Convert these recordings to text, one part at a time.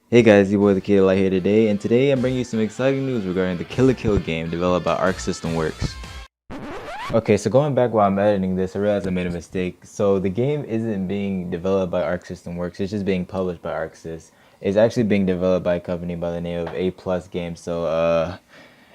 Hey guys, your boy the Kid Light here today, and today I'm bringing you some exciting news regarding the Kill la Kill game developed by Arc System Works. Okay, so going back while I'm editing this, I realized I made a mistake. So the game isn't being developed by Arc System Works, it's just being published by ArcSys. It's actually being developed by a company by the name of A Plus Games, so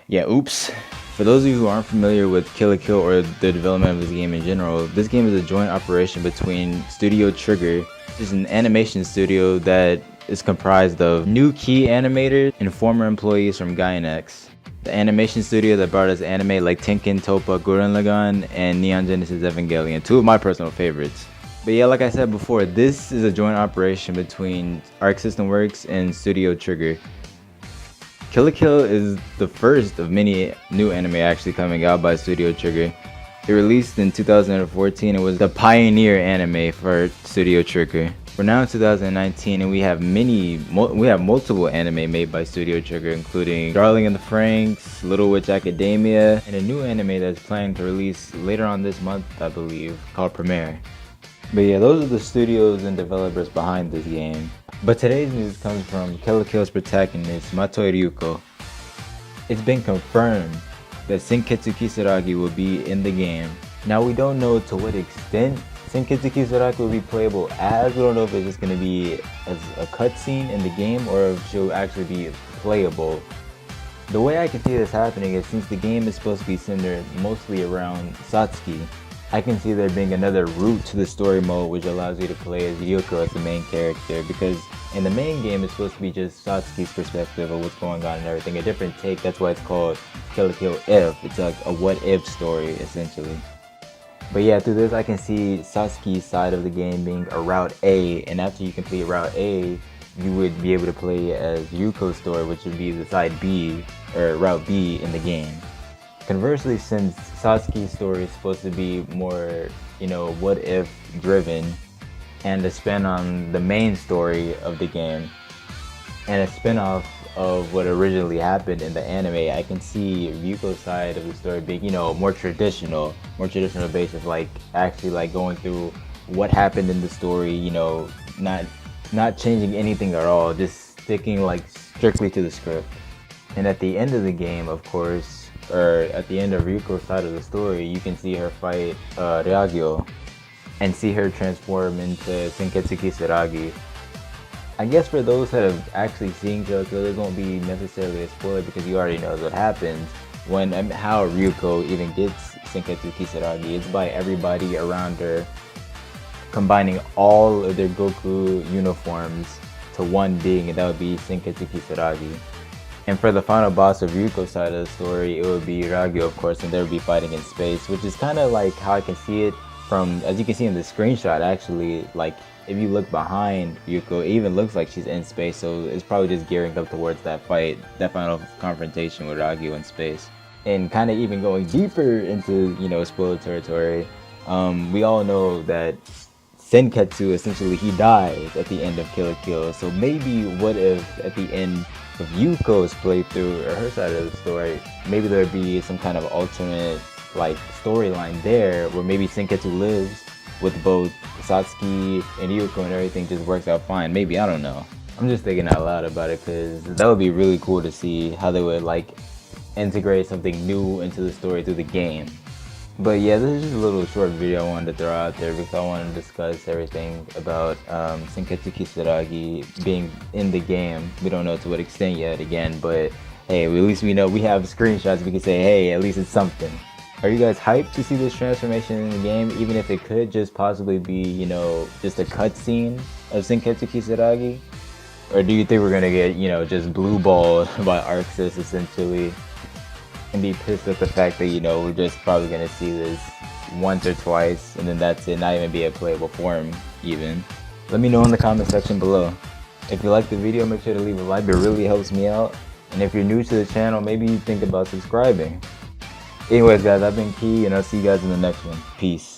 yeah, oops. For those of you who aren't familiar with Kill la Kill or the development of this game in general, this game is a joint operation between Studio Trigger, which is an animation studio that is comprised of new key animators and former employees from Gainax, the animation studio that brought us anime like Tenken Toppa Gurren Lagann and Neon Genesis Evangelion, two of my personal favorites. But yeah, like I said before, this is a joint operation between Arc System Works and Studio Trigger. Kill la Kill is the first of many new anime actually coming out by Studio Trigger. It released in 2014 and was the pioneer anime for Studio Trigger. We're now in 2019 and we have multiple anime made by Studio Trigger, including Darling in the Franxx, Little Witch Academia, and a new anime that's planned to release later on this month, I believe, called Premiere. But yeah, those are the studios and developers behind this game. But today's news comes from Kill la Kill's protagonist, Matoi Ryuko. It's been confirmed that Senketsu Kisaragi will be in the game. Now we don't know to what extent Senketsu Kisaragi will be playable as. We don't know if it's just going to be as a cutscene in the game or if she'll actually be playable. The way I can see this happening is since the game is supposed to be centered mostly around Satsuki, I can see there being another route to the story mode which allows you to play as Ryuko as the main character, because in the main game it's supposed to be just Satsuki's perspective of what's going on and everything, a different take. That's why it's called Kill la Kill If. It's like a what if story essentially. But yeah, through this I can see Satsuki's side of the game being a Route A, and after you complete Route A, you would be able to play as Ryuko's story, which would be the side B, or Route B in the game. Conversely, since Satsuki's story is supposed to be more, what if driven, and a spin on the main story of the game, and a spin-off of what originally happened in the anime, I can see Ryuko's side of the story being, more traditional basis, like actually like going through what happened in the story, not changing anything at all, just sticking like strictly to the script. And at the end of the game, of course, or at the end of Ryuko's side of the story, you can see her fight Ryagyo and see her transform into Senketsu Kisaragi. I guess for those that have actually seen Kill la Kill, this won't be necessarily a spoiler because you already know what happens when and how Ryuko even gets Senketsu Kisaragi. It's by everybody around her combining all of their Goku uniforms to one being, and that would be Senketsu Kisaragi. And for the final boss of Ryuko's side of the story, it would be Ryagyo, of course, and they would be fighting in space, which is kind of like how I can see it from, as you can see in the screenshot, actually, like, if you look behind Ryuko, it even looks like she's in space, so it's probably just gearing up towards that fight, that final confrontation with Ryagyo in space. And kind of even going deeper into, spoiler territory, we all know that Senketsu, essentially, he dies at the end of Kill la Kill, so maybe what if at the end of Yuko's playthrough or her side of the story, maybe there'd be some kind of alternate like storyline there where maybe Senketsu lives with both Satsuki and Ryuko and everything just works out fine. Maybe, I don't know. I'm just thinking out loud about it because that would be really cool to see how they would like integrate something new into the story through the game. But yeah, this is just a little short video I wanted to throw out there because I wanted to discuss everything about Senketsu Kisaragi being in the game. We don't know to what extent yet again, but hey, at least we know we have screenshots. We can say, hey, at least it's something. Are you guys hyped to see this transformation in the game, even if it could just possibly be, just a cutscene of Senketsu Kisaragi? Or do you think we're gonna get, just blue balled by ArcSys essentially? And be pissed at the fact that, we're just probably gonna see this once or twice and then that's it, not even be a playable form even. Let me know in the comment section below. If you like the video, make sure to leave a like, it really helps me out. And if you're new to the channel, maybe you think about subscribing. Anyways guys, I've been Key and I'll see you guys in the next one. Peace.